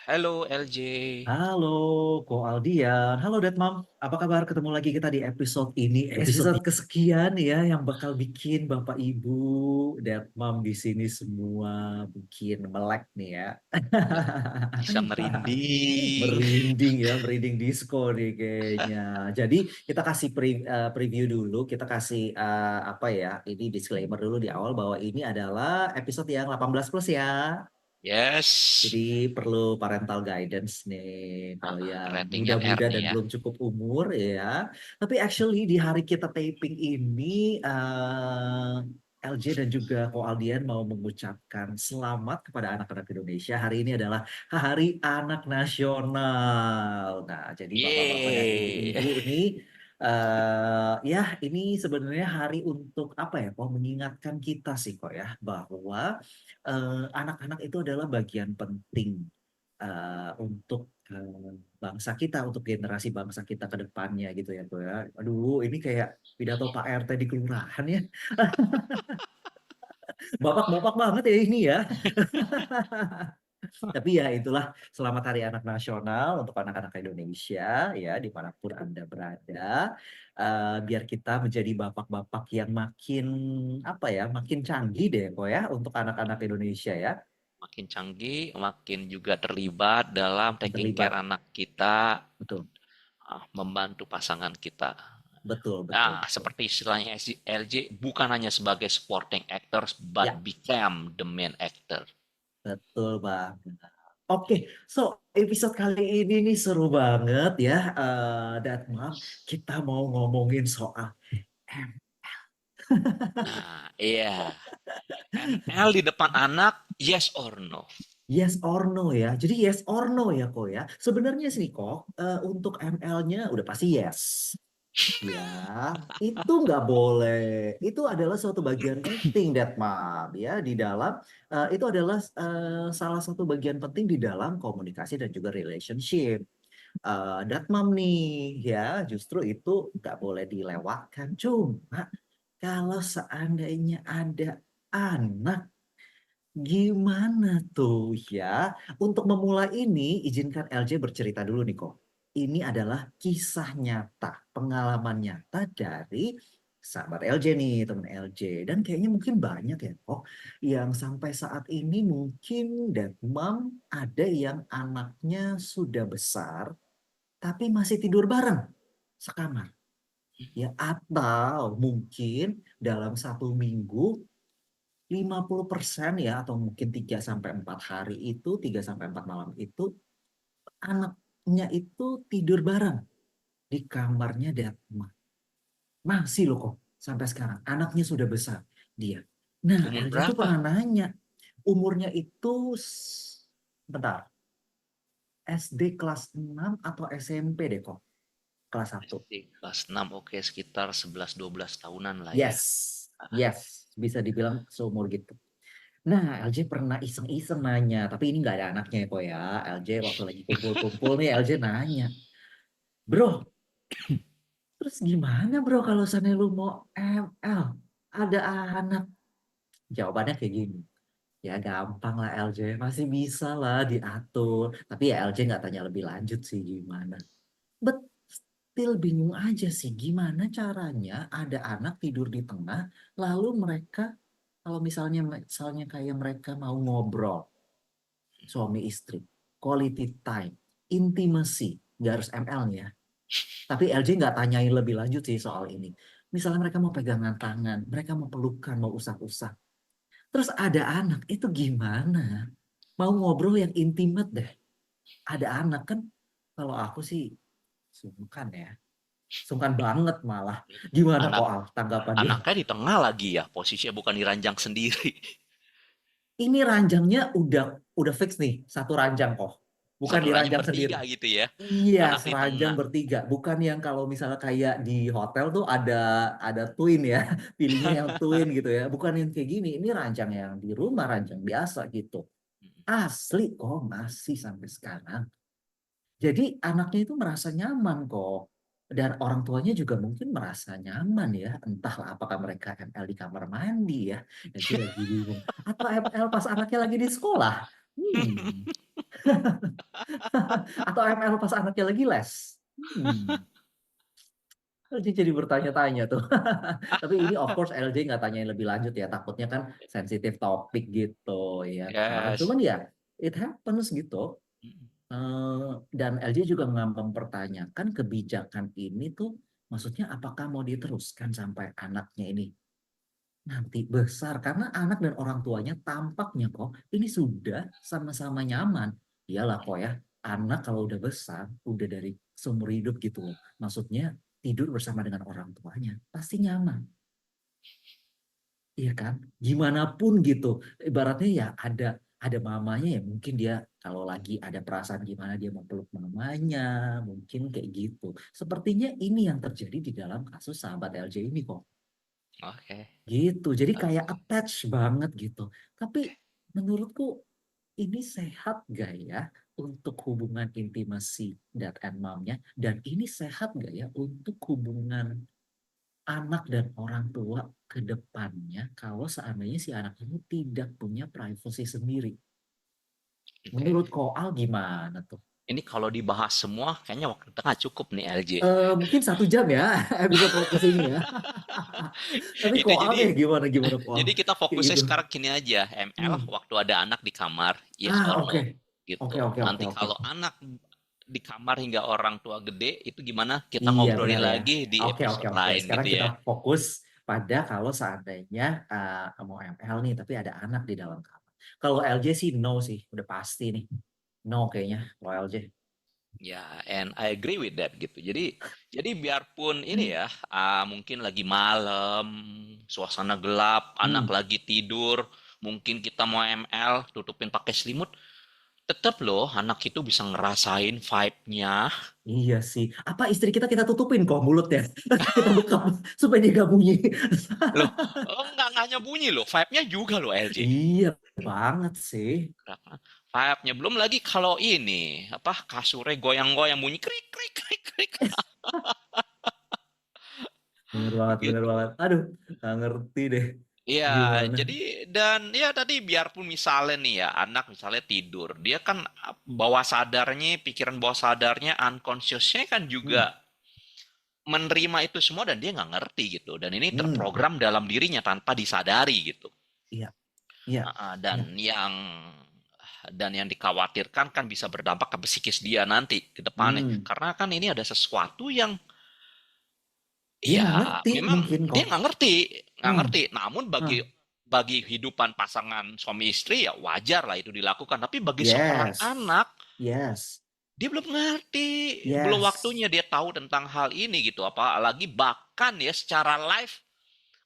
Halo LJ. Halo, Ko Aldian. Halo, Detmam. Apa kabar? Ketemu lagi kita di episode ini, episode kesekian ya, yang bakal bikin Bapak Ibu, Detmam di sini semua bikin melek nih ya. Bisa merinding. Merinding ya, merinding disco nih kayaknya. Jadi kita kasih preview dulu, kita kasih apa ya, ini disclaimer dulu di awal bahwa ini adalah episode yang 18 plus ya. Yes. Jadi perlu parental guidance nih kalau yang Ratingnya R muda-muda nih dan ya. belum cukup umur ya. Tapi actually di hari kita taping ini LJ dan juga Ko Aldian mau mengucapkan selamat kepada anak-anak Indonesia. Hari ini adalah Hari Anak Nasional. Nah, jadi bapak-bapak dan Yeay. ibu-ibu ini ya ini sebenarnya hari untuk apa ya? Mau mengingatkan kita sih kok ya bahwa anak-anak itu adalah bagian penting untuk bangsa kita, untuk generasi bangsa kita ke depannya gitu ya, Bro ya. Aduh, ini kayak pidato Pak RT di kelurahan ya. Bapak-bapak banget ya ini ya. Tapi ya itulah selamat Hari Anak Nasional untuk anak-anak Indonesia ya dimanapun Anda berada. Biar kita menjadi bapak-bapak yang makin apa ya, makin canggih deh kok ya untuk anak-anak Indonesia ya. Makin canggih, makin juga terlibat dalam Makin taking care terlibat. anak kita, Betul, membantu pasangan kita. betul, betul, Nah, betul. seperti istilahnya si LJ, bukan hanya sebagai supporting actors, but Ya, become the main actor. betul Bang. Oke, so episode kali ini nih seru banget ya, Datmam. Kita mau ngomongin soal M. Nah, iya. ML di depan anak, yes or no? Yes or no ya. Jadi yes or no ya kok ya. Sebenarnya sih kok untuk ML-nya udah pasti yes. Ya, itu nggak boleh. Itu adalah suatu bagian penting, Datmam ya di dalam itu adalah salah satu bagian penting di dalam komunikasi dan juga relationship. Datmam nih ya justru itu nggak boleh dilewatkan. Cuma kalau seandainya ada anak, gimana tuh ya? Untuk memulai ini, izinkan LJ bercerita dulu nih kok. Ini adalah kisah nyata, pengalaman nyata dari sahabat LJ nih, teman LJ. Dan kayaknya mungkin banyak ya kok yang sampai saat ini mungkin Datmam ada yang anaknya sudah besar tapi masih tidur bareng sekamar. Ya, atau mungkin dalam satu minggu 50% ya atau mungkin 3 sampai 4 hari itu 3 sampai 4 malam itu anaknya itu tidur bareng di kamarnya Datma. Masih loh kok sampai sekarang anaknya sudah besar dia. Nah, Umur LJ itu berapa? pernah nanya umurnya itu bentar SD kelas 6 atau SMP deh kok kelas 1. SD kelas 6, oke, sekitar 11-12 tahunan lah ya. Yes, yes, bisa dibilang seumur gitu. Nah, LJ pernah iseng-iseng nanya, tapi ini nggak ada anaknya ya kok ya. LJ waktu lagi kumpul-kumpul nih, LJ nanya, bro, terus gimana bro kalau sana lu mau ML? Ada anak. Jawabannya kayak gini. Ya gampang lah LJ, masih bisa lah diatur. Tapi ya LJ nggak tanya lebih lanjut sih gimana. But still bingung aja sih gimana caranya ada anak tidur di tengah, lalu mereka kalau misalnya kayak mereka mau ngobrol suami istri, quality time, intimacy, nggak harus ML nih ya. Tapi LJ nggak tanyain lebih lanjut sih soal ini. Misalnya mereka mau pegangan tangan, mereka mau pelukan, mau usah-usah. Terus ada anak, itu gimana? Mau ngobrol yang intimate deh. Ada anak kan, kalau aku sih sungkan ya. Sungkan banget malah. Gimana Anak kok Al, tanggapan dia? anaknya di tengah lagi ya, posisinya bukan di ranjang sendiri. Ini ranjangnya udah fix nih, satu ranjang kok. Bukan Satu di ranjang ranjang sendiri. bertiga gitu ya. Iya, Anak di seranjang tengah. bertiga. Bukan yang kalau misalnya kayak di hotel tuh ada twin ya, pilihnya yang twin gitu ya. Bukan yang kayak gini. Ini ranjang yang di rumah, ranjang biasa gitu. Asli kok masih sampai sekarang. Jadi anaknya itu merasa nyaman kok. Dan orang tuanya juga mungkin merasa nyaman ya. Entahlah apakah mereka ML di kamar mandi ya. Dan dia lagi bingung. Atau ML pas anaknya lagi di sekolah. Hmm. Atau ML pas anaknya lagi les? Hmm. LJ jadi bertanya-tanya tuh. Tapi ini of course LJ nggak tanyain lebih lanjut ya. Takutnya kan sensitif topik gitu ya kan. Yes. Cuman ya it happens gitu. Dan LJ juga nggak mempertanyakan kebijakan ini tuh maksudnya apakah mau diteruskan sampai anaknya ini nanti besar. Karena anak dan orang tuanya tampaknya kok ini sudah sama-sama nyaman. Iyalah kok ya. Anak kalau udah besar, udah dari seumur hidup gitu loh. Maksudnya tidur bersama dengan orang tuanya pasti nyaman. Iya kan? Gimana pun gitu. Ibaratnya ya ada mamanya ya mungkin dia kalau lagi ada perasaan gimana dia mau peluk mamanya, mungkin kayak gitu. Sepertinya ini yang terjadi di dalam kasus sahabat LJ ini kok. Oke. Gitu. Jadi kayak Oke. attach banget gitu. Tapi menurutku ini sehat gak ya untuk hubungan intimasi dad and momnya dan ini sehat gak ya untuk hubungan anak dan orang tua ke depannya kalau seandainya si anak ini tidak punya privacy sendiri. Oke. Menurut Koal gimana tuh? Ini kalau dibahas semua, kayaknya waktu tengah cukup nih LJ. Mungkin 1 jam ya episode podcast ini ya. Tapi Itu Koal deh gimana Koal? jadi kita Kayak fokusnya gitu. sekarang gini aja. ML Hmm. waktu ada anak di kamar, yes or Oke. no Oke gitu. oke oke Nanti oke. kalau anak di kamar hingga orang tua gede itu gimana? Kita Iya benar ngobrolin ya. lagi di Oke. episode Oke. lain Sekarang gitu kita ya. fokus pada kalau seandainya mau ML nih tapi ada anak di dalam kamar. Kalau LJ sih no sih, udah pasti nih. No kayaknya kalau LJ. Ya, and I agree with that gitu. Jadi biarpun ini Hmm. ya, mungkin lagi malam, suasana gelap, anak Hmm. lagi tidur, mungkin kita mau ML, tutupin pakai selimut, tetap loh anak itu bisa ngerasain vibe-nya. Iya sih. Apa istri kita tutupin kok mulutnya. Kita bekap supaya dia gak bunyi. Loh, nggak hanya bunyi loh, vibe-nya juga loh LJ. Iya banget sih. Vibe-nya belum lagi kalau ini apa kasurnya goyang-goyang bunyi krik krik krik krik Bener banget, bener gitu. banget. Aduh, gak ngerti deh Iya, gimana. jadi dan ya tadi biarpun misalnya nih ya anak misalnya tidur, dia kan bawah sadarnya, pikiran bawah sadarnya, unconsciousnya kan juga Hmm. menerima itu semua dan dia nggak ngerti gitu. Dan ini Hmm. terprogram dalam dirinya tanpa disadari gitu. Iya, iya, Dan iya. yang dikhawatirkan kan bisa berdampak ke psikis dia nanti ke depannya. Hmm. Karena kan ini ada sesuatu yang Dia ya nggak ngerti memang mungkin dia kok. nggak ngerti. Namun bagi Ah, bagi kehidupan pasangan suami istri ya wajar lah itu dilakukan. Tapi bagi seorang yes, anak yes, dia belum ngerti, belum yes, waktunya dia tahu tentang hal ini gitu. Apalagi bahkan ya secara live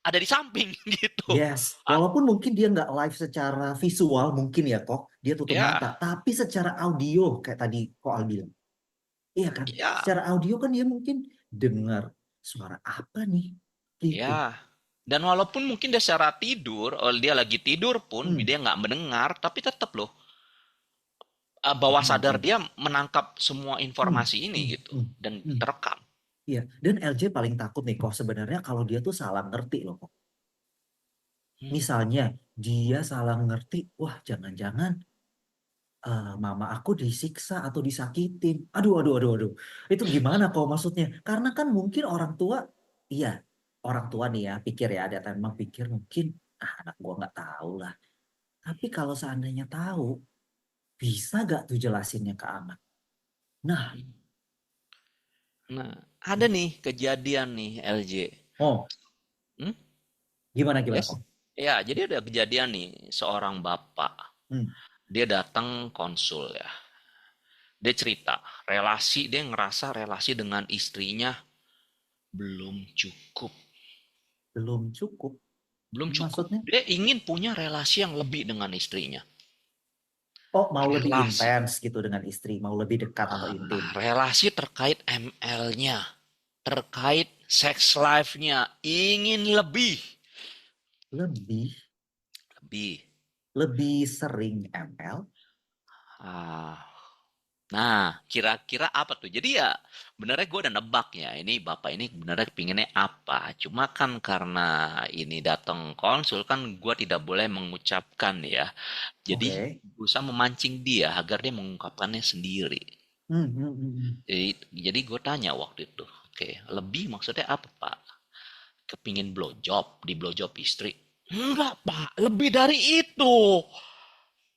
ada di samping gitu. yes. Ah, Walaupun mungkin dia nggak live secara visual, mungkin ya kok. Dia tutup ya, mata. Tapi secara audio, kayak tadi kok Al bilang. Iya kan? ya, Secara audio kan dia mungkin dengar suara apa nih? Gitu. ya. Dan walaupun mungkin dia secara tidur, dia lagi tidur pun Hmm, dia nggak mendengar, tapi tetap loh bawah itu sadar mungkin. dia menangkap semua Hmm, informasi ini hmm, gitu hmm, dan hmm. terekam. Iya. Dan LJ paling takut nih kok sebenarnya kalau dia tuh salah ngerti loh kok. Hmm. Misalnya dia salah ngerti, wah jangan-jangan mama aku disiksa atau disakitin. Aduh. Itu gimana kok maksudnya? Karena kan mungkin orang tua, iya, orang tua nih ya, pikir ya, ada memang pikir mungkin, anak gua nggak tahu lah. Tapi kalau seandainya tahu, bisa gak tuh jelasinnya ke anak? Nah, Nah, ada nih kejadian nih LJ. oh, Hmm? gimana Yes. kok? Ya, jadi ada kejadian nih seorang bapak. Hmm, Dia datang konsul ya. Dia cerita, dia ngerasa relasi dengan istrinya belum cukup. belum cukup. Belum cukup. Maksudnya, Dia ingin punya relasi yang lebih dengan istrinya. oh mau lebih Relasi. intens gitu dengan istri, mau lebih dekat atau intim. Relasi terkait ML-nya. Terkait sex life-nya. Ingin lebih. Lebih, Lebih. lebih sering ML. Ah, Nah, kira-kira apa tuh? Jadi ya sebenarnya gue udah nebak ya, ini bapak ini sebenarnya pinginnya apa. Cuma kan karena ini datang konsul kan gue tidak boleh mengucapkan ya. Jadi Oke. berusaha memancing dia agar dia mengungkapkannya sendiri. Hmm. Jadi gue tanya waktu itu, oke, lebih maksudnya apa Pak? Kepingin blowjob, di blowjob istri? Enggak Pak, lebih dari itu.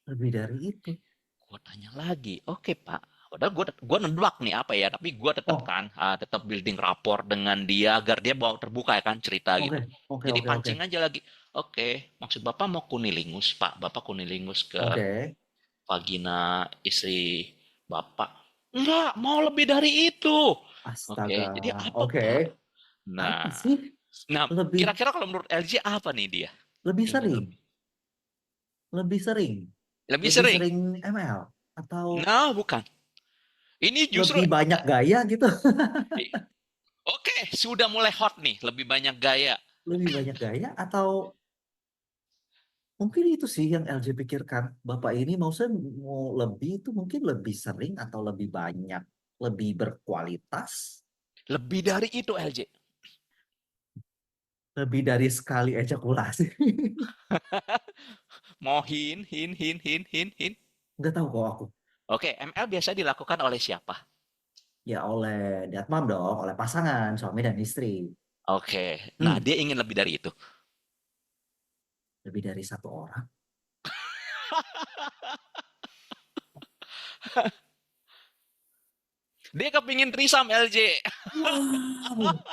Lebih dari itu. Gue tanya lagi, oke Pak. Padahal gue nebak nih apa ya, tapi gue tetap Oh, kan, tetap building rapport dengan dia agar dia bawa terbuka ya kan cerita oke, gitu. oke, Jadi oke, oke, pancing aja lagi. Oke, maksud Bapak mau kunilingus Pak? Bapak kunilingus ke oke. vagina istri Bapak? Enggak, mau lebih dari itu. Astaga, Oke, jadi apa oke. Pak? Apa Nah, sih? nah Lebih, kira-kira kalau menurut LG apa nih dia? lebih Ingin sering, lebih. lebih sering, Lebih lebih sering. sering ML atau Nah, bukan. Ini justru lebih banyak gaya gitu. oke, sudah mulai hot nih, lebih banyak gaya. Lebih banyak gaya atau mungkin itu sih yang LJ pikirkan. Bapak ini maksudnya mau lebih itu mungkin lebih sering atau lebih banyak, lebih berkualitas, Lebih dari itu LJ. lebih dari sekali ejakulasi. Mau hin. Nggak tahu kok aku. Oke, ML biasa dilakukan oleh siapa? Ya oleh Datmam dong, oleh pasangan, suami dan istri. Oke, nah Hmm, dia ingin lebih dari itu. lebih dari satu orang. Dia kepingin trisam LJ. Wow,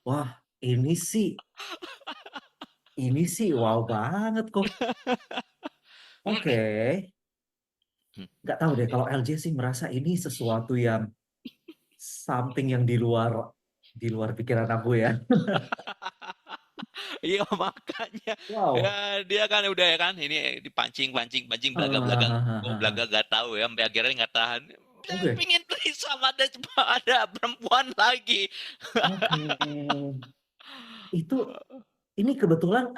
wah ini sih wow banget kok. Oke, nggak tahu deh kalau LJ sih merasa ini sesuatu yang something yang di luar pikiran aku ya. Iya makanya ya Wow. dia kan udah ya kan ini dipancing belaga-belaga gue belaga Hahaha. gak tahu ya sampai akhirnya nggak tahan. Saya Oke, pingin trisam ada perempuan lagi. oke. Itu ini kebetulan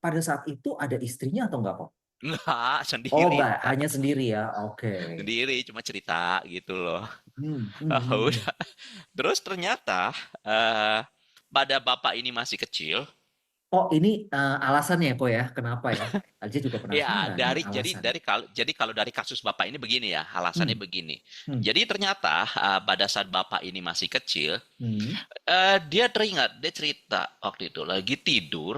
pada saat itu ada istrinya atau enggak kok? Enggak, Oh, sendiri enggak, Pak. hanya sendiri ya. Oke. Sendiri cuma cerita gitu loh. Hmm. Udah. Terus ternyata eh, pada bapak ini masih kecil. Oh, ini alasannya kok ya, kenapa ya? Alja juga Ya, penasaran nih dari alasannya. jadi kalau dari kasus bapak ini begini ya, alasannya Hmm, begini. hmm, Jadi ternyata pada saat bapak ini masih kecil, hmm, dia teringat, dia cerita waktu itu lagi tidur,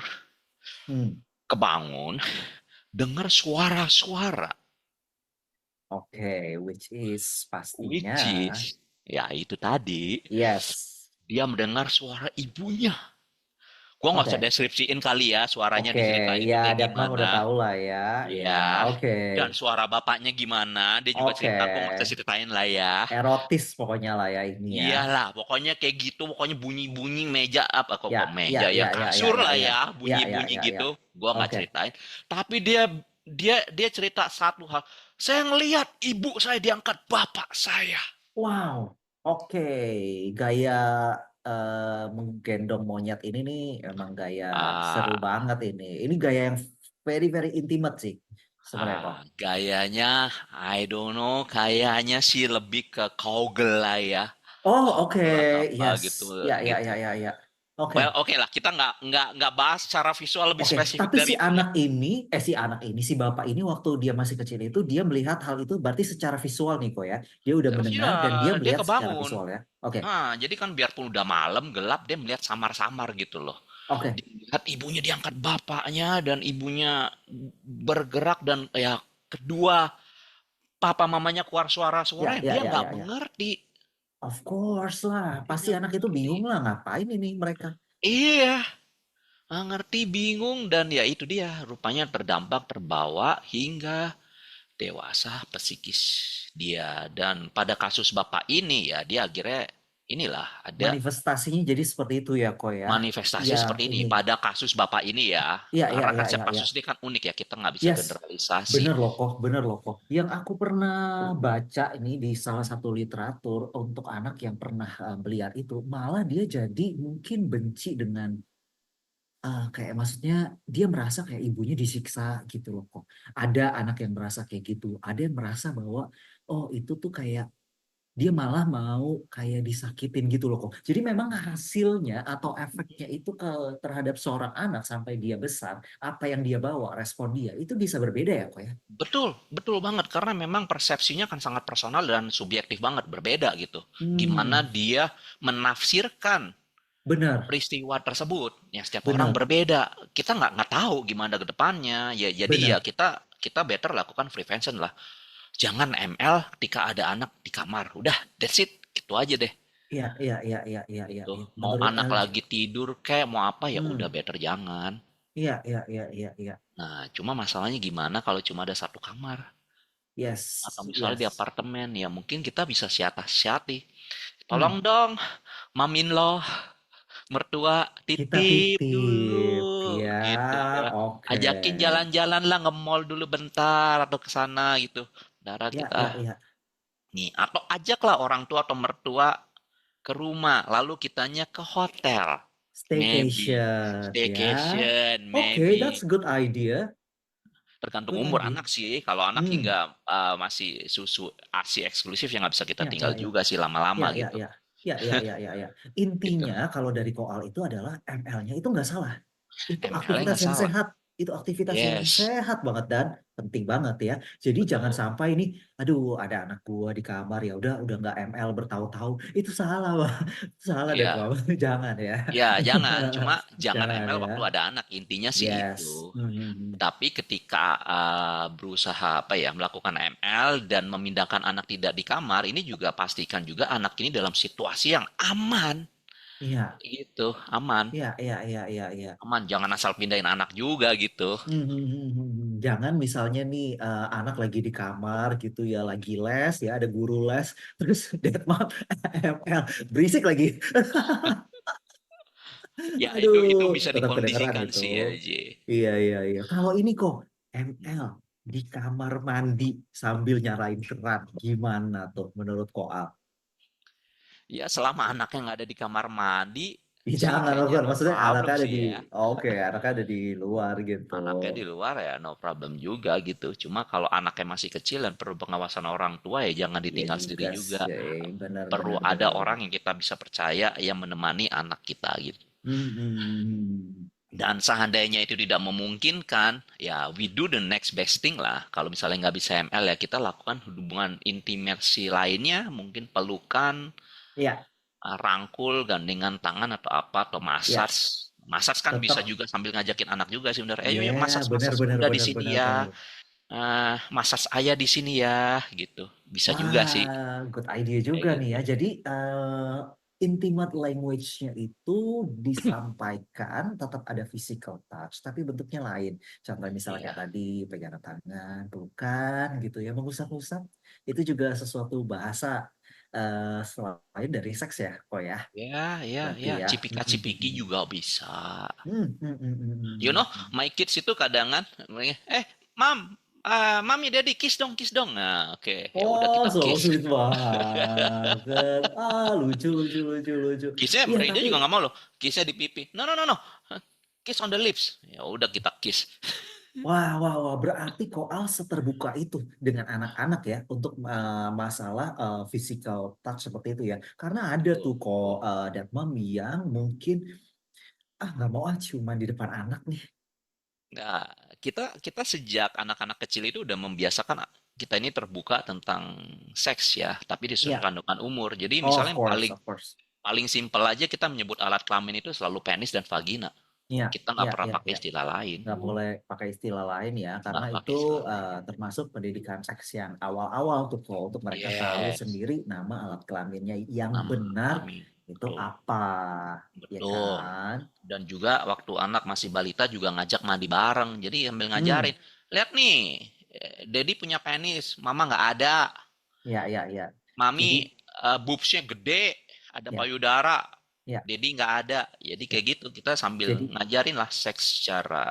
hmm. kebangun, dengar suara-suara, Oke, which is pastinya, which is ya itu tadi yes. dia mendengar suara ibunya. Gua nggak usah Oke, deskripsiin kali ya suaranya oke, diceritain ya tuh kayak Datmam gimana. udah tahu lah ya, ya, Ya, oke, dan suara bapaknya gimana, dia juga oke. cerita, gue nggak usah ceritain lah ya. Erotis pokoknya lah ya ini ya. Iyalah, pokoknya kayak gitu, pokoknya bunyi-bunyi meja apa kok Ya, kok meja ya, ya ya, ya, ya, kasur ya, lah ya, ya, ya, ya, bunyi-bunyi ya, ya. gitu. Gua nggak Oke, ceritain. Tapi dia cerita satu hal. Saya ngelihat ibu saya diangkat bapak saya. wow, oke, gaya menggendong monyet ini nih emang gaya seru Ah, banget ini. Ini gaya yang very very intimate sih sebenarnya kok. gayanya I don't know, kayaknya sih lebih ke cowgirl lah ya. Oh, oke, Cowgirl atau apa yes, gitu ya, ya, gitu. ya, ya, ya. Oke, Well, oke lah, kita nggak bahas secara visual lebih oke. spesifik Tapi dari itu ya. si bapak ini waktu dia masih kecil itu dia melihat hal itu berarti secara visual nih kok ya. Dia udah Iya, mendengar dan dia dia melihat secara kebangun. visual ya. Oke, Nah, jadi kan biarpun udah malam, gelap, dia melihat samar-samar gitu loh. oke, Dia melihat ibunya diangkat bapaknya dan ibunya bergerak dan ya kedua papa mamanya keluar suara-suara ya, yang ya, dia ya, nggak ya, ya. mengerti. Of course lah, Dia pasti nggak anak itu mengerti. bingung lah ngapain ini mereka. Iya, nggak ngerti, bingung dan ya itu dia rupanya terdampak terbawa hingga dewasa psikis dia dan pada kasus bapak ini ya dia akhirnya inilah ada Manifestasinya jadi seperti itu ya kok ya. manifestasi Yang seperti ini ini. pada kasus bapak ini ya Iya, iya, karena kan iya, setiap iya, iya. kasus ini kan unik ya kita nggak bisa Yes, generalisasi. bener loh kok, bener loh kok. Yang aku pernah baca ini di salah satu literatur untuk anak yang pernah melihat itu, malah dia jadi mungkin benci dengan kayak maksudnya dia merasa kayak ibunya disiksa gitu loh kok. Ada anak yang merasa kayak gitu, ada yang merasa bahwa oh itu tuh kayak dia malah mau kayak disakitin gitu loh kok. Jadi memang hasilnya atau efeknya itu ke terhadap seorang anak sampai dia besar, apa yang dia bawa, respon dia itu bisa berbeda ya kok ya. Betul, betul banget karena memang persepsinya kan sangat personal dan subjektif banget, berbeda gitu. Gimana Hmm, dia menafsirkan benar, peristiwa tersebut. Ya setiap orang benar, berbeda. Kita nggak tahu gimana ke depannya. Ya jadi ya benar. kita kita better lakukan prevention lah. Jangan ML ketika ada anak di kamar. Udah, that's it. Gitu aja deh. Iya, iya, iya, iya, iya, iya, Gitu. iya. Mau Menurut anak LG, lagi tidur kayak mau apa ya udah hmm, better jangan. iya, iya, iya, iya, iya. Nah, cuma masalahnya gimana kalau cuma ada satu kamar atau Yes, misalnya di yes. apartemen ya mungkin kita bisa siasati. Tolong Hmm, dong, mamin loh, mertua kita titip titip, dulu ya, gitu ya. oke. Ajakin jalan-jalan lah nge-mall dulu bentar atau ke sana gitu. Darat Ya, kita ya, ya. nih atau ajaklah orang tua atau mertua ke rumah lalu kitanya ke hotel. Maybe Staycation, ya. staycation, Oke, that's maybe a good idea. tergantung Good umur idea. anak sih. Kalau anak Hmm, hingga masih susu ASI eksklusif ya nggak bisa kita ya, ya, tinggal ya. juga sih lama-lama Ya, ya, gitu. ya. Ya, ya, ya, ya, ya. Gitu. Intinya kalau dari Koal itu adalah ML-nya itu nggak salah. Itu ML-nya aktivitas nggak yang salah. sehat. Itu aktivitas yang Yes, sehat banget dan penting banget ya. Jadi jangan betul. sampai ini, aduh ada anak gua di kamar ya udah nggak ML bertahun-tahun. Itu salah, Bang. Salah deh, Iya. Bang. Jangan ya. Ya, jangan. Cuma jangan Jangan ML ya. waktu ada anak. Intinya sih itu. Yes. Hmm, hmm, hmm. Tapi ketika berusaha apa ya melakukan ML dan memindahkan anak tidak di kamar, ini juga pastikan juga anak ini dalam situasi yang aman. Iya, Gitu, aman. iya, iya, iya, iya, iya. Aman, jangan asal pindahin anak juga gitu. Jangan misalnya nih anak lagi di kamar gitu ya, lagi les ya, ada guru les, terus dead mom ML berisik lagi. Ya, itu Aduh, bisa tetap kedengeran dikondisikan itu. sih ya, J. Iya, iya, iya. Kalau ini kok ML di kamar mandi sambil nyalain keran, gimana tuh menurut Koal? Ya, selama anaknya nggak ada di kamar mandi Ih, sih jangan kayaknya bukan no maksudnya problem anaknya ada sih di ya. oke, anaknya ada di luar gitu. Anaknya di luar ya no problem juga gitu. Cuma kalau anaknya masih kecil dan perlu pengawasan orang tua ya jangan Iya ditinggal juga sendiri juga. sih, benar Perlu benar ada benar orang benar. yang kita bisa percaya yang menemani anak kita gitu. Hmm. Dan seandainya itu tidak memungkinkan, ya we do the next best thing lah. Kalau misalnya nggak bisa ML ya kita lakukan hubungan intimasi lainnya, mungkin pelukan, Ya, rangkul, gandengan tangan atau apa, atau ya, massage. Massage kan bisa tetap. juga sambil ngajakin anak juga sih bener. Ayo Ya, yuk massage benar massage benar bunda di benar sini benar ya. benar. Massage ayah di sini ya, gitu. Bisa juga sih. Wah, good idea Kayak juga nih gitu. ya. Jadi intimate language-nya itu disampaikan tetap ada physical touch, tapi bentuknya lain. Contoh misalnya kayak Iya. tadi pegangan tangan, pelukan gitu ya, mengusap-usap. Itu juga sesuatu bahasa selain dari seks ya, kok ya. Ya, ya, Berarti ya. ya. Cipika-cipiki juga bisa. You know, Hmm. my kids itu kadangan, mam, mami, daddy, kiss dong. Nah, oke, ya udah Oh, kita so kiss. sweet banget. Lucu, lucu, lucu, lucu. Kissnya, Iya, dia tapi juga nggak mau loh. Kissnya di pipi. No, no, no, no. Kiss on the lips. Ya udah kita kiss. wah, wah, wah. Berarti Koal seterbuka itu dengan anak-anak ya untuk masalah physical touch seperti itu ya. Karena ada Betul, tuh kok betul. Datmam yang mungkin nggak mau ciuman di depan anak nih. Nah, kita kita sejak anak-anak kecil itu udah membiasakan kita ini terbuka tentang seks ya, tapi Iya, disesuaikan dengan umur. Jadi of misalnya yang course, paling of course. paling simpel aja kita menyebut alat kelamin itu selalu penis dan vagina. Iya, Kita nggak iya, pernah iya, pakai iya. istilah lain. Nggak boleh pakai istilah lain ya, karena Nggak itu pakai istilah lain. termasuk pendidikan seks yang awal-awal tuh kok untuk mereka tahu Yes, sendiri nama alat kelaminnya yang nama benar kelamin. itu Betul, apa, ya betul. kan? Dan juga waktu anak masih balita juga ngajak mandi bareng. Jadi sambil Hmm, ngajarin, lihat nih, Daddy punya penis, Mama nggak ada. ya, ya, ya. Mami Jadi, boobsnya gede, ada ya, payudara. ya, Daddy nggak ada. Jadi ya. kayak gitu kita sambil Jadi, ngajarin lah seks secara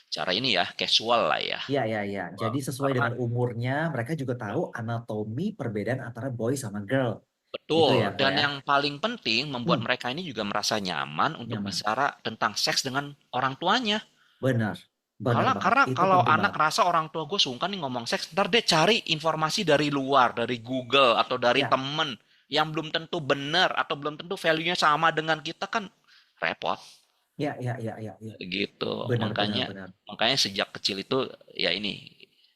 cara ini ya, casual lah ya. ya, ya, ya. Jadi sesuai Karena dengan umurnya, mereka juga tahu anatomi perbedaan antara boy sama girl. Gitu Betul, ya kok dan ya. yang paling penting membuat Hmm, mereka ini juga merasa nyaman untuk nyaman. bicara tentang seks dengan orang tuanya. Benar, benar Karena, banget. karena Itu kalau penting anak banget. rasa orang tua gue sungkan nih ngomong seks, ntar dia cari informasi dari luar, dari Google atau dari Ya, temen yang belum tentu benar atau belum tentu value-nya sama dengan kita kan repot ya, ya, ya, ya, ya. gitu. Benar, benar, Makanya benar. makanya sejak kecil itu ya ini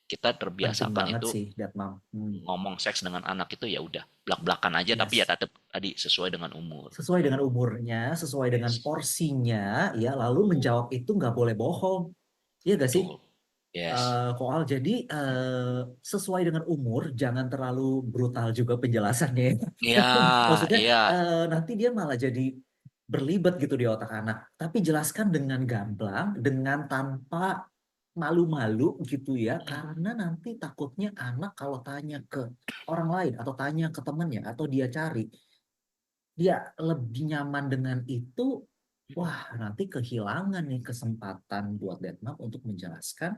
kita Penting terbiasakan banget itu sih, That Mom. Hmm. ngomong seks dengan anak itu ya udah belak-belakan aja tapi ya Yes. tetap tadi sesuai dengan umur. Sesuai dengan umurnya, sesuai dengan Yes, porsinya, ya. Lalu betul, menjawab itu nggak boleh bohong. Iya gak sih? betul. Yes. Koal, jadi sesuai dengan umur, jangan terlalu brutal juga penjelasannya. Iya, Maksudnya iya. nanti dia malah jadi berlibat gitu di otak anak. Tapi jelaskan dengan gamblang, dengan tanpa malu-malu gitu ya, karena nanti takutnya anak kalau tanya ke orang lain atau tanya ke temannya atau dia cari, dia lebih nyaman dengan itu. Wah, nanti kehilangan nih kesempatan buat Deadmau5 untuk menjelaskan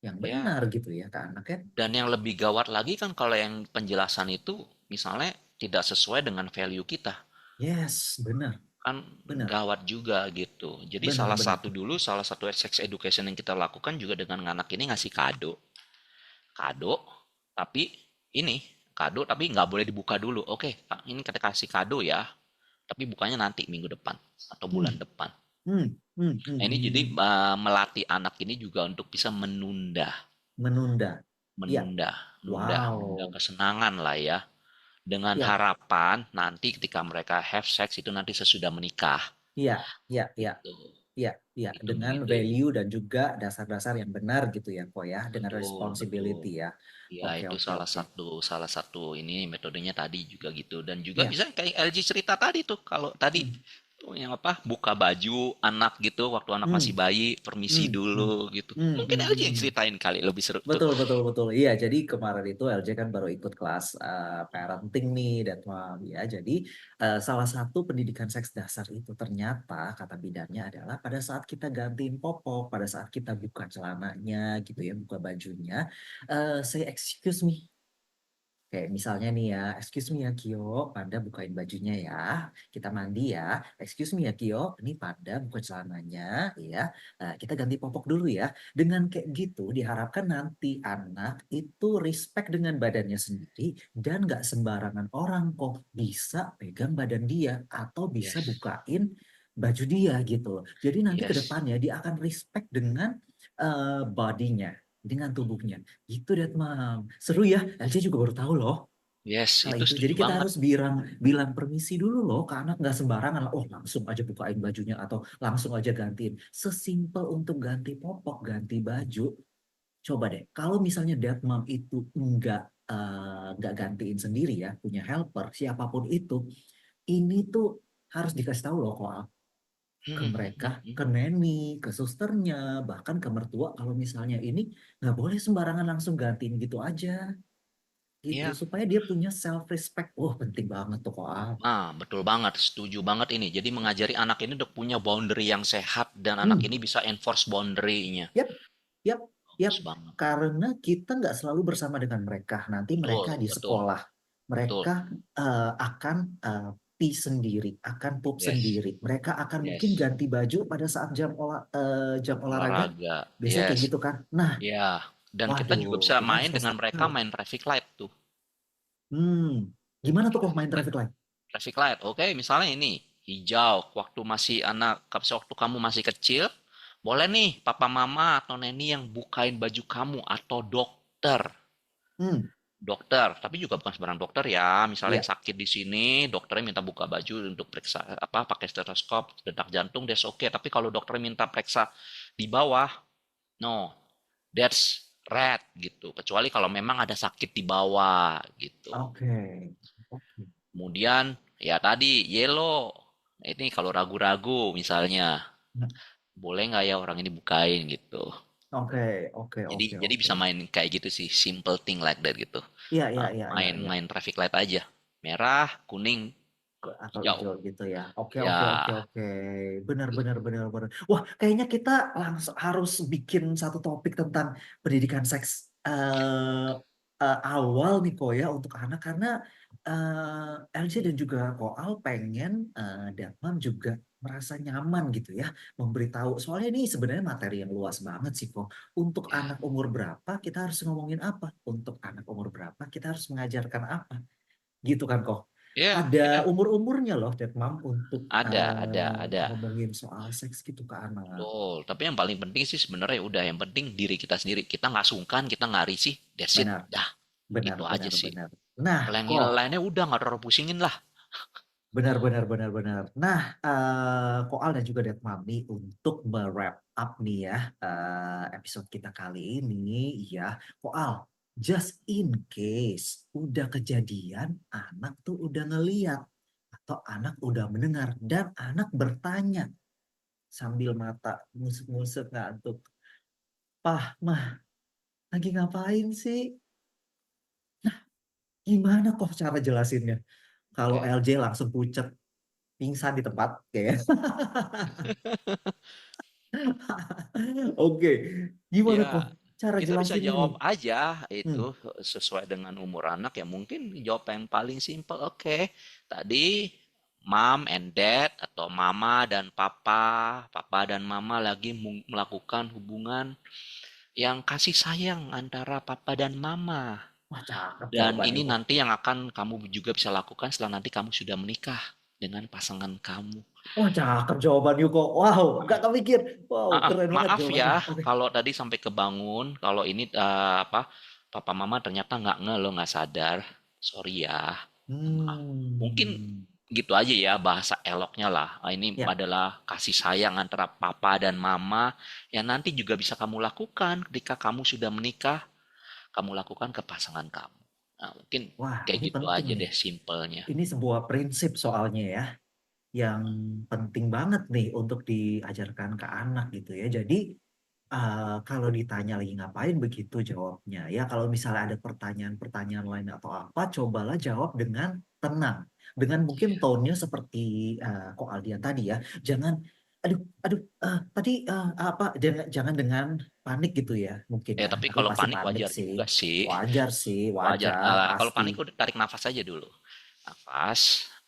yang Ya, benar gitu ya ke anak ya. dan yang lebih gawat lagi kan kalau yang penjelasan itu misalnya tidak sesuai dengan value kita, Yes, benar, kan benar, gawat juga gitu. Jadi benar, benar. salah satu sex education yang kita lakukan juga dengan anak ini ngasih kado, kado, tapi ini kado tapi nggak boleh dibuka dulu. Oke, Kak, ini kita kasih kado ya, tapi bukanya nanti minggu depan atau Hmm, bulan depan. hmm, hmm, hmm, Nah, ini hmm, jadi hmm. melatih anak ini juga untuk bisa menunda, Menunda. Ya, menunda, nunda wow. kesenangan lah ya. Dengan Ya, harapan nanti ketika mereka have sex itu nanti sesudah menikah. ya, ya, ya, Gitu. ya, ya. Itu Dengan begitu. value dan juga dasar-dasar yang benar gitu ya, kok ya, dengan Betul, betul. responsibility ya. Ya, Oke, itu oke, oke. salah satu ini metodenya tadi juga gitu. Dan juga Ya. bisa kayak LG cerita tadi tuh. Kalau tadi Hmm, tuh yang apa? Buka baju anak gitu waktu anak hmm, masih bayi, permisi hmm, hmm, dulu gitu. hmm, Mungkin hmm, LG hmm, yang hmm. ceritain kali lebih seru tuh. Betul, betul, betul. Iya, jadi kemarin itu LJ kan baru ikut kelas parenting nih, dan ya. Jadi salah satu pendidikan seks dasar itu ternyata kata bidannya adalah pada saat kita gantiin popok, pada saat kita buka celananya gitu ya, buka bajunya, say excuse me. Kayak misalnya nih ya, excuse me ya Kio, Panda bukain bajunya ya. Kita mandi ya. Excuse me ya Kio, ini Panda buka celananya ya. Kita ganti popok dulu ya. Dengan kayak gitu diharapkan nanti anak itu respect dengan badannya sendiri dan nggak sembarangan orang kok bisa pegang badan dia atau bisa Yes. bukain baju dia gitu loh. Jadi nanti ke Yes. depannya dia akan respect dengan bodinya, dengan tubuhnya. Gitu deh, Mam. Seru ya. LC juga baru tahu loh Yes, hal itu itu. Jadi setuju kita banget. harus bilang bilang permisi dulu loh ke anak, nggak sembarangan. Oh, langsung aja bukain bajunya atau langsung aja gantiin. Sesimpel untuk ganti popok, ganti baju. Coba deh, kalau misalnya dead mom itu nggak gantiin sendiri ya, punya helper siapapun itu, ini tuh harus dikasih tahu loh kok ke mereka, ke neni, ke susternya, bahkan ke mertua kalau misalnya ini nggak boleh sembarangan langsung gantiin gitu aja gitu Iya. supaya dia punya self respect. Wah, penting banget tuh kok. Ah, betul banget, setuju banget ini. Jadi mengajari anak ini untuk punya boundary yang sehat dan anak Hmm, ini bisa enforce boundary-nya. yap, yap, yap. Bagus banget. Karena kita nggak selalu bersama dengan mereka. Nanti mereka Betul, di betul, sekolah, betul. mereka akan pee sendiri, akan pup Yes, sendiri. Mereka akan mungkin yes. ganti baju pada saat jam olahraga. Olahraga, Biasanya kayak yes. gitu kan. Nah, Ya, dan kita juga waduh, bisa kita harus main kasih dengan mereka tahu. main traffic light tuh. Gimana tuh kok Traffic main light. traffic light? Traffic light. Oke, misalnya ini hijau waktu masih anak, waktu kamu masih kecil, boleh nih papa mama atau neni yang bukain baju kamu atau dokter. Hmm, Dokter, tapi juga bukan sembarang dokter ya. Misalnya iya. yang sakit di sini, dokternya minta buka baju untuk periksa apa, pakai stetoskop, detak jantung, that's okay. Tapi kalau dokter minta periksa di bawah, no, that's red gitu. Kecuali kalau memang ada sakit di bawah gitu. Oke. Oke. Kemudian ya tadi yellow. Nah, ini kalau ragu-ragu misalnya, boleh nggak ya orang ini bukain gitu. Oke, oke, Jadi oke, jadi oke. bisa main kayak gitu sih, simple thing like that gitu. Iya, iya, Ah, iya, iya, main iya. main traffic light aja. Merah, kuning, Atau hijau. hijau gitu ya. Oke, oke, oke, Ya, oke. Benar, benar, benar, benar. Wah, kayaknya kita langsung harus bikin satu topik tentang pendidikan seks awal nih kok ya untuk anak karena LJ dan juga Koal pengen Datmam juga merasa nyaman gitu ya memberitahu. Soalnya ini sebenarnya materi yang luas banget sih kok. Untuk Ya, anak umur berapa kita harus ngomongin apa? Untuk anak umur berapa kita harus mengajarkan apa? Gitu kan kok. ya, Ada ya. umur-umurnya loh Datmam untuk Ada. ngomongin soal seks gitu ke anak. Betul. Tapi yang paling penting sih sebenarnya udah yang penting diri kita sendiri. Kita nggak sungkan, kita nggak risih. That's it. Benar, Dah, benar, itu aja benar, sih. benar. Nah, Kalau yang kok lainnya udah nggak terlalu pusingin lah. benar, benar, benar, benar. Nah, Koal dan juga Dead Mami untuk me-wrap up nih ya episode kita kali ini ya, Koal, just in case udah kejadian anak tuh udah ngeliat atau anak udah mendengar dan anak bertanya sambil mata ngusuk-ngusuk ngantuk, Pah, Mah, lagi ngapain sih? Gimana kok cara jelasinnya? Kalau Oke. LJ langsung pucet, pingsan di tempat, kayak. Oke, gimana kok Ya, cara kita bisa jelasinnya nih? jawab aja Hmm, itu sesuai dengan umur anak ya. Mungkin jawab yang paling simpel. Oke, tadi mom and dad atau mama dan papa dan mama lagi melakukan hubungan yang kasih sayang antara papa dan mama. wah cakep Dan jawabannya ini kok. nanti yang akan kamu juga bisa lakukan setelah nanti kamu sudah menikah dengan pasangan kamu. Wah cakep jawabannya kok. Wow, nggak kepikir. Wow, keren banget Maaf jawabannya. ya Oke. kalau tadi sampai kebangun, kalau ini apa papa mama ternyata nggak nge lo nggak sadar. Sorry ya. Maaf. Mungkin Hmm, gitu aja ya bahasa eloknya lah. Ini ya, adalah kasih sayang antara papa dan mama yang nanti juga bisa kamu lakukan ketika kamu sudah menikah, kamu lakukan ke pasangan kamu. Nah, mungkin wah kayak ini gitu penting aja nih. deh simpelnya. Ini sebuah prinsip soalnya ya, yang penting banget nih untuk diajarkan ke anak gitu ya. Jadi kalau ditanya lagi ngapain begitu jawabnya. Ya kalau misalnya ada pertanyaan-pertanyaan lain atau apa, cobalah jawab dengan tenang. Dengan mungkin tone-nya seperti kok Aldian tadi ya. Jangan, aduh, aduh, tadi apa? Jangan dengan panik gitu ya mungkin ya. Tapi Tapi kalau pasti panik panik wajar sih. juga sih. Wajar sih, Wajar. wajar Kalau pasti. panik udah tarik nafas aja dulu. Nafas,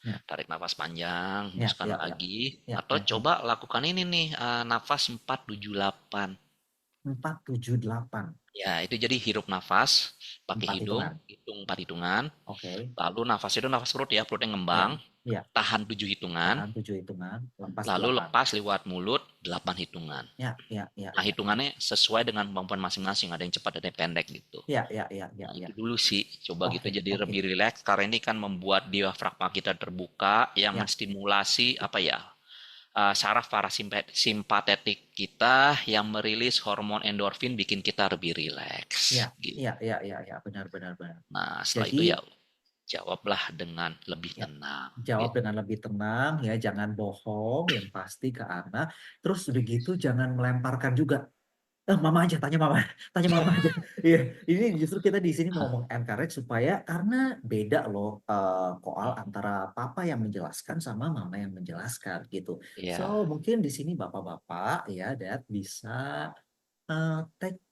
Ya, tarik nafas panjang, ya, hembuskan ya, ya, lagi. ya, Atau ya, ya. coba lakukan ini nih, nafas 4-7-8. 4, 7, 8. Ya, itu jadi hirup nafas pakai 4 hidung, hitungan. hitung 4 hitungan. Oke. Lalu nafas itu nafas perut ya, perutnya ngembang. Ya, ya. Tahan 7 hitungan. Tahan 7 hitungan, lepas Lalu 8. lepas lewat mulut 8 hitungan. Ya, ya, ya, Nah, ya, ya. hitungannya sesuai dengan kemampuan masing-masing. Ada yang cepat, ada yang pendek gitu. Ya, ya, ya, ya, Nah, ya. itu dulu sih. Coba gitu Oke, jadi oke. lebih rileks karena ini kan membuat diafragma kita terbuka yang Ya, menstimulasi apa ya? Saraf parasimpatetik kita yang merilis hormon endorfin bikin kita lebih rileks ya, gitu. ya, ya, ya, ya. Benar, benar, benar. Nah, setelah itu ya Jadi, jawablah dengan lebih ya, tenang jawab gitu. dengan lebih tenang ya, jangan bohong yang pasti ke anak. Terus udah gitu jangan melemparkan juga. Mama aja, tanya mama aja. Iya, ini justru kita di sini mau encourage supaya karena beda loh koal antara papa yang menjelaskan sama mama yang menjelaskan gitu. So Iya, mungkin di sini bapak-bapak ya, Dad bisa take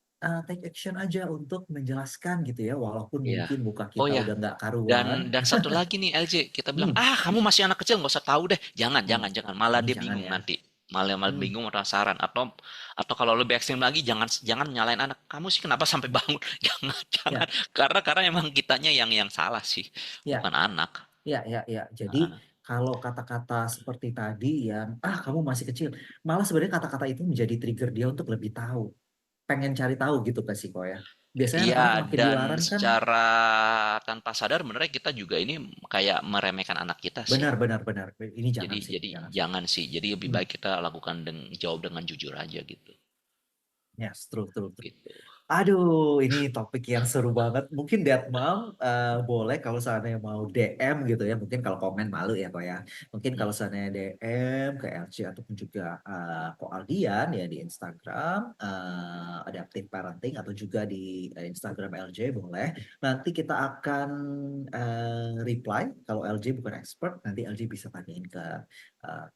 take action aja untuk menjelaskan gitu ya, walaupun iya. mungkin muka Oh kita ya, udah nggak karuan. dan satu lagi nih LJ, kita bilang, Hmm, kamu masih anak kecil nggak usah tahu deh. Jangan, hmm, jangan, jangan. Malah ini dia jangan bingung ya. nanti. Malah malah Hmm, bingung penasaran atau kalau lebih ekstrim lagi jangan jangan nyalain anak. Kamu sih kenapa sampai bangun? Jangan, jangan. ya, Karena emang kitanya yang salah sih, ya. bukan anak. Ya, ya, ya. Jadi Ah, kalau kata-kata seperti tadi yang kamu masih kecil, malah sebenarnya kata-kata itu menjadi trigger dia untuk lebih tahu, pengen cari tahu gitu kan sih kok ya. Biasanya Iya, anak-anak makin dan dilarang kan, secara tanpa sadar sebenarnya kita juga ini kayak meremehkan anak kita sih. benar, benar, benar. Ini Jadi jangan sih, jadi jangan sih. jangan sih. Jadi lebih Hmm. baik kita lakukan jawab dengan jujur aja gitu. Yes, true, true, true. Gitu. Aduh, ini topik yang seru banget. Mungkin Dead Mom boleh kalau seandainya mau DM gitu ya. Mungkin kalau komen malu ya kok ya. Mungkin Hmm. kalau seandainya DM ke LC ataupun juga Ko Aldian ya di Instagram Adaptive Parenting atau juga di Instagram LJ boleh. Nanti kita akan reply. Kalau LJ bukan expert, nanti LJ bisa tanyain ke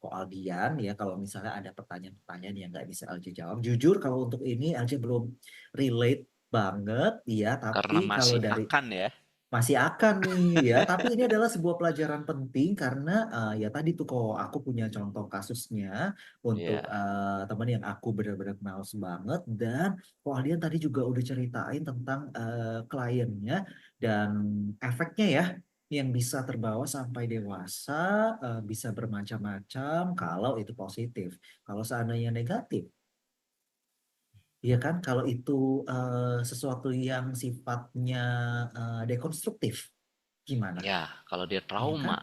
Ko Aldian ya. Kalau misalnya ada pertanyaan-pertanyaan yang nggak bisa LJ jawab. Jujur kalau untuk ini LJ belum relate banget ya, tapi Karena kalau masih dari akan ya. masih akan nih ya, tapi ini adalah sebuah pelajaran penting karena ya tadi tuh kok aku punya contoh kasusnya untuk Ya, teman yang aku benar-benar kenal banget dan kok Aldian tadi juga udah ceritain tentang kliennya dan efeknya ya yang bisa terbawa sampai dewasa bisa bermacam-macam kalau itu positif. Kalau seandainya negatif, iya kan? Kalau itu sesuatu yang sifatnya dekonstruktif, gimana? ya, kalau dia Iya kan? trauma,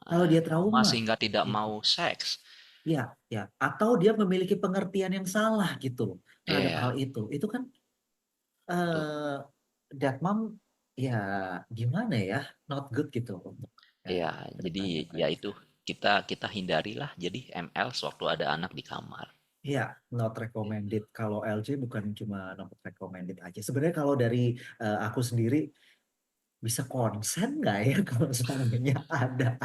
Kalau dia trauma trauma, sehingga tidak iya, mau seks. ya, ya. Atau dia memiliki pengertian yang salah gitu loh terhadap hal Ya, itu kan betul. eh that mom, ya gimana ya, not good gitu untuk Ya, jadi kedepannya ya mereka. itu kita kita hindarilah jadi ML sewaktu ada anak di kamar. Ya, not recommended. Kalau LJ bukan cuma not recommended aja. Sebenarnya kalau dari aku sendiri bisa konsen nggak ya kalau seandainya ada.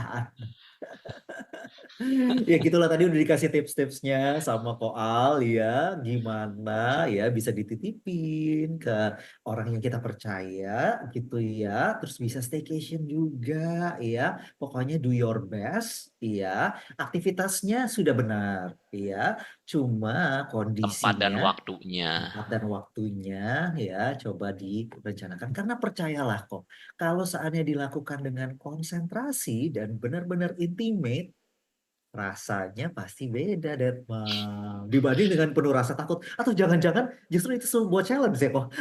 Ya gitulah tadi udah dikasih tips-tipsnya sama Koal ya, gimana ya bisa dititipin ke orang yang kita percaya gitu ya, terus bisa staycation juga ya, pokoknya do your best ya, aktivitasnya sudah benar ya, cuma Tempat dan kondisinya, waktunya. tempat dan waktunya ya coba direncanakan karena percayalah kok kalau saatnya dilakukan dengan konsentrasi dan benar-benar intimate rasanya pasti beda, Detma. Dibanding dengan penuh rasa takut. Atau jangan-jangan justru itu sebuah challenge ya kok.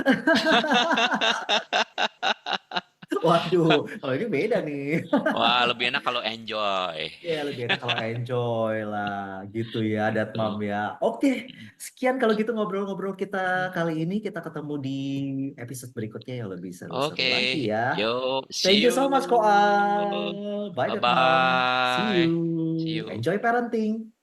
Waduh, kalau ini beda nih. Wah, lebih enak kalau enjoy. Ya, lebih enak kalau enjoy lah, gitu ya, Datmam Itu. ya. Oke, sekian kalau gitu ngobrol-ngobrol kita kali ini. Kita ketemu di episode berikutnya yang lebih seru-seru lagi Oke, ya. yo, Thank see you you. so much, Koal. Bye, Bye Datmam. See you. bye. See you. Enjoy parenting.